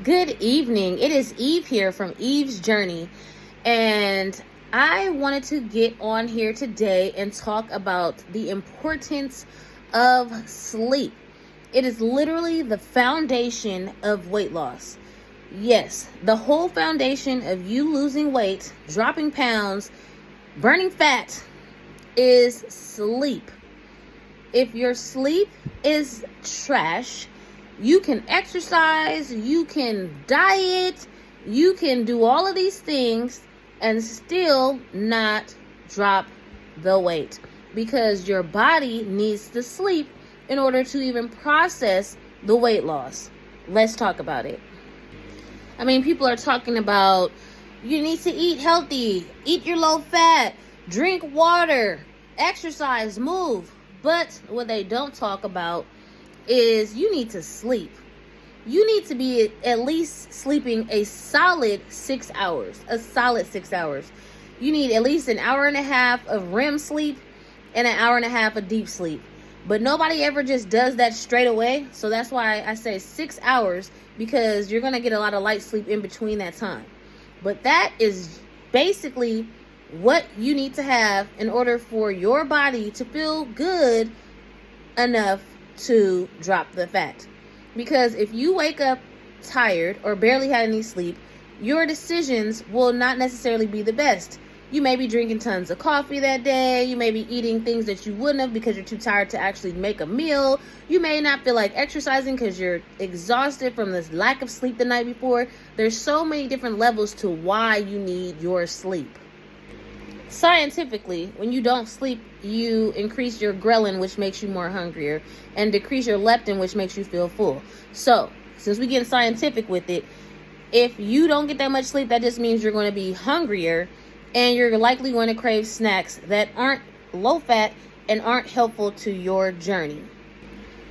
Good evening. It is Eve here from Eve's Journey, and I wanted to get on here today and talk about the importance of sleep. It is literally the foundation of weight loss. Yes, the whole foundation of you losing weight, dropping pounds, burning fat is sleep. If your sleep is trash, you can exercise, you can diet, you can do all of these things and still not drop the weight because your body needs to sleep in order to even process the weight loss. Let's talk about it. People are talking about you need to eat healthy, eat your low fat, drink water, exercise, move. But what they don't talk about is you need to sleep. You need to be at least sleeping a solid 6 hours. You need at least an hour and a half of REM sleep and an hour and a half of deep sleep. But nobody ever just does that straight away. So that's why I say 6 hours, because you're going to get a lot of light sleep in between that time. But that is basically what you need to have in order for your body to feel good enough to drop the fat. Because if you wake up tired or barely had any sleep, your decisions will not necessarily be the best. You may be drinking tons of coffee that day. You may be eating things that you wouldn't have because you're too tired to actually make a meal. You may not feel like exercising because you're exhausted from this lack of sleep the night before. There's so many different levels to why you need your sleep. Scientifically, when you don't sleep, you increase your ghrelin, which makes you more hungrier, and decrease your leptin, which makes you feel full. So, since we get scientific with it, if you don't get that much sleep, that just means you're going to be hungrier, and you're likely going to crave snacks that aren't low fat and aren't helpful to your journey.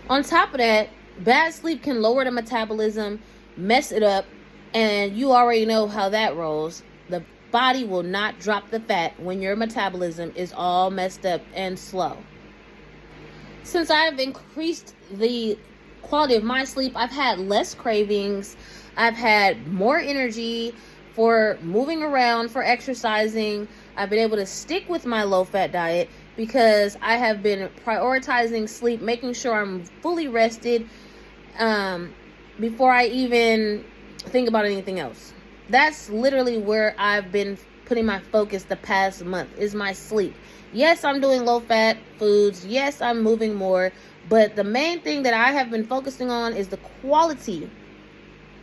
On top of that, bad sleep can lower the metabolism, mess it up, and you already know how that rolls. The body will not drop the fat when your metabolism is all messed up and slow. Since I've increased the quality of my sleep, I've had less cravings, I've had more energy for moving around, for exercising. I've been able to stick with my low-fat diet because I have been prioritizing sleep, making sure I'm fully rested before I even think about anything else. That's literally where I've been putting my focus the past month, is my sleep. Yes, I'm doing low-fat foods. Yes, I'm moving more. But the main thing that I have been focusing on is the quality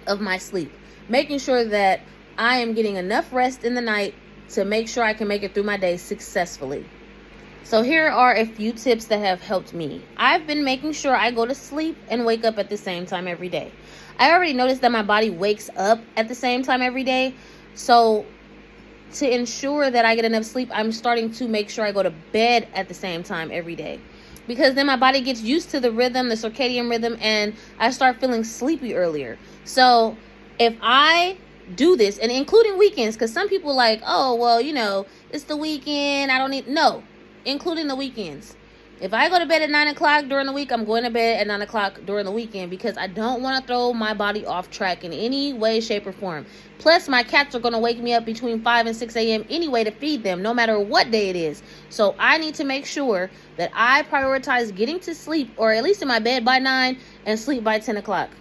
of my sleep. Making sure that I am getting enough rest in the night to make sure I can make it through my day successfully. So here are a few tips that have helped me. I've been making sure I go to sleep and wake up at the same time every day. I already noticed that my body wakes up at the same time every day. So to ensure that I get enough sleep, I'm starting to make sure I go to bed at the same time every day. Because then my body gets used to the rhythm, the circadian rhythm, and I start feeling sleepy earlier. So if I do this, and including weekends, because some people like, oh, well, it's the weekend, I don't need, no, including the weekends. If I go to bed at 9 o'clock during the week, I'm going to bed at 9 o'clock during the weekend because I don't want to throw my body off track in any way, shape, or form. Plus, my cats are going to wake me up between 5 and 6 a.m. anyway to feed them, no matter what day it is. So I need to make sure that I prioritize getting to sleep, or at least in my bed by 9 and sleep by 10 o'clock.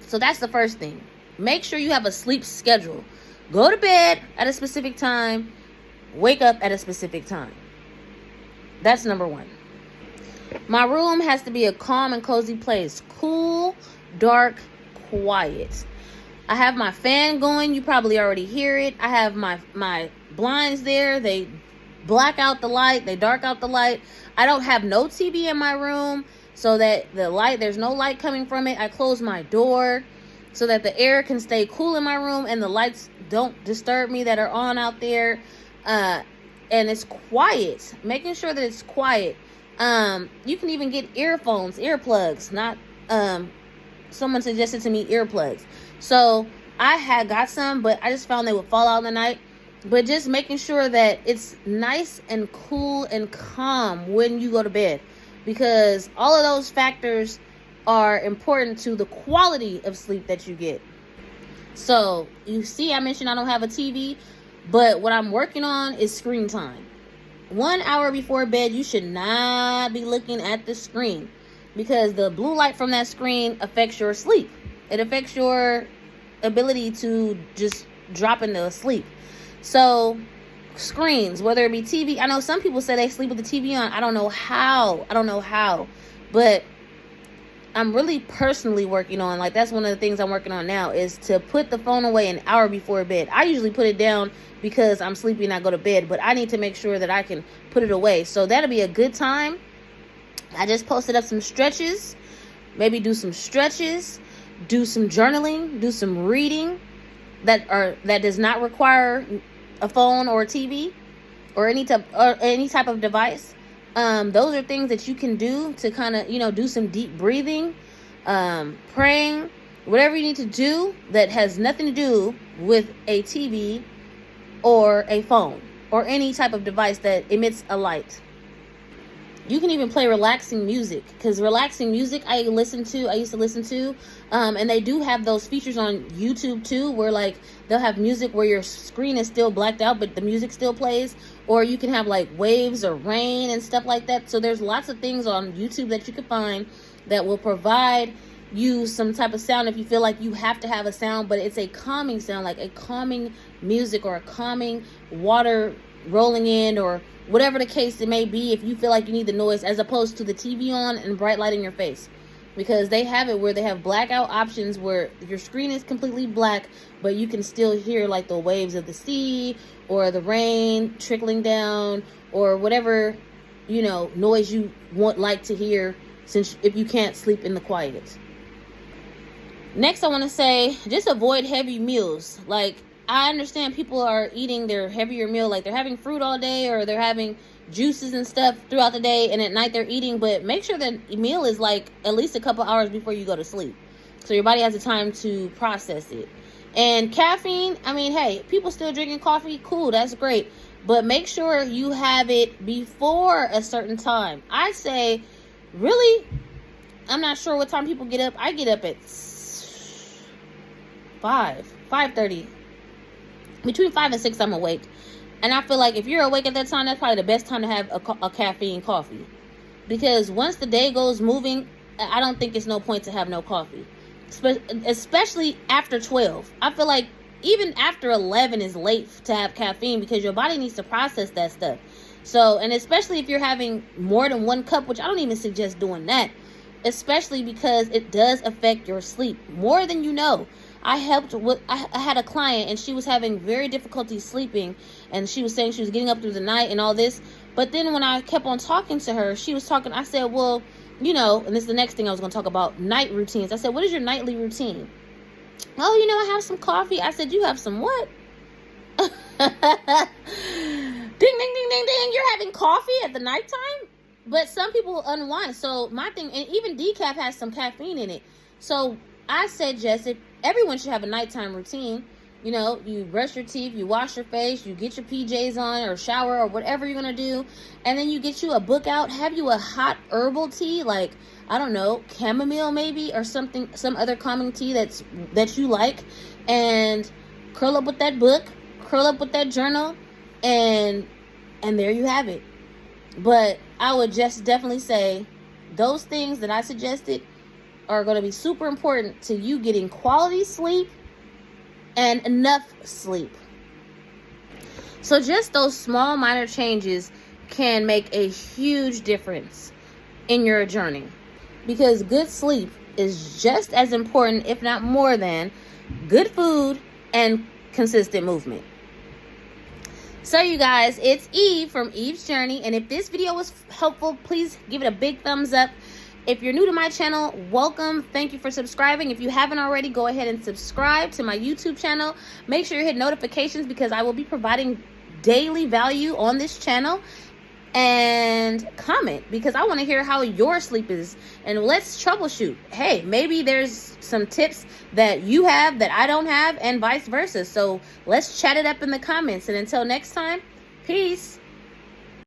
So that's the first thing. Make sure you have a sleep schedule. Go to bed at a specific time. Wake up at a specific time. That's number one. My room has to be a calm and cozy place. Cool, dark, quiet. I have my fan going. You probably already hear it. I have my blinds there. They black out the light. They dark out the light. I don't have no TV in my room so that there's no light coming from it. I close my door so that the air can stay cool in my room and the lights don't disturb me that are on out there. And it's quiet. Making sure that it's quiet. You can even get earplugs. Someone suggested to me earplugs. So I had got some, but I just found they would fall out in the night. But just making sure that it's nice and cool and calm when you go to bed. Because all of those factors are important to the quality of sleep that you get. So you see, I mentioned I don't have a TV, but what I'm working on is screen time. 1 hour before bed, you should not be looking at the screen, because the blue light from that screen affects your sleep. It affects your ability to just drop into sleep. So screens, whether it be TV, I know some people say they sleep with the TV on. I don't know how, but I'm really personally working on, like, that's one of the things I'm working on now, is to put the phone away an hour before bed. I usually put it down because I'm sleepy and I go to bed, but I need to make sure that I can put it away. So that'll be a good time. I just posted up some stretches. Maybe do some stretches, do some journaling, do some reading that does not require a phone or a TV or any type of device. Those are things that you can do to kind of, do some deep breathing, praying, whatever you need to do that has nothing to do with a TV or a phone or any type of device that emits a light. You can even play relaxing music, because relaxing music I used to listen to, and they do have those features on YouTube too, where like they'll have music where your screen is still blacked out but the music still plays, or you can have like waves or rain and stuff like that. So there's lots of things on YouTube that you can find that will provide you some type of sound if you feel like you have to have a sound, but it's a calming sound, like a calming music or a calming water rolling in, or whatever the case it may be, if you feel like you need the noise, as opposed to the TV on and bright light in your face. Because they have it where they have blackout options where your screen is completely black, but you can still hear like the waves of the sea or the rain trickling down, or whatever, noise you like to hear, since if you can't sleep in the quiet. Next, I want to say, just avoid heavy meals. Like, I understand people are eating their heavier meal, like they're having fruit all day or they're having juices and stuff throughout the day, and at night they're eating, but make sure that meal is like at least a couple hours before you go to sleep, so your body has the time to process it. And caffeine, I mean, hey, people still drinking coffee, cool, that's great, but make sure you have it before a certain time. I say, really, I'm not sure what time people get up. I get up at 5:30. Between 5 and 6, I'm awake. And I feel like if you're awake at that time, that's probably the best time to have a caffeine coffee. Because once the day goes moving, I don't think it's no point to have no coffee. Especially after 12. I feel like even after 11 is late to have caffeine, because your body needs to process that stuff. So, and especially if you're having more than 1 cup, which I don't even suggest doing that. Especially because it does affect your sleep more than you know. I had a client, and she was having very difficulty sleeping, and she was saying she was getting up through the night and all this. But then when I kept on talking to her, she was talking, I said, well, and this is the next thing I was going to talk about, night routines. I said, what is your nightly routine? Oh, I have some coffee. I said, you have some what? Ding, ding, ding, ding, ding. You're having coffee at the nighttime? But some people unwind. So my thing, and even decaf has some caffeine in it. So I suggest everyone should have a nighttime routine. You brush your teeth, you wash your face, you get your PJs on or shower or whatever you're going to do. And then you get you a book out, have you a hot herbal tea, like, I don't know, chamomile maybe, or something, some other calming tea that you like. And curl up with that book, curl up with that journal, and there you have it. But I would just definitely say those things that I suggested are going to be super important to you getting quality sleep and enough sleep. So just those small minor changes can make a huge difference in your journey, because good sleep is just as important, if not more than, good food and consistent movement. So you guys, it's Eve from Eve's Journey, and if this video was helpful, please give it a big thumbs up. If you're new to my channel, welcome. Thank you for subscribing. If you haven't already, go ahead and subscribe to my YouTube channel. Make sure you hit notifications, because I will be providing daily value on this channel. And comment, because I want to hear how your sleep is, and let's troubleshoot. Hey, maybe there's some tips that you have that I don't have, and vice versa. So let's chat it up in the comments. And until next time, peace.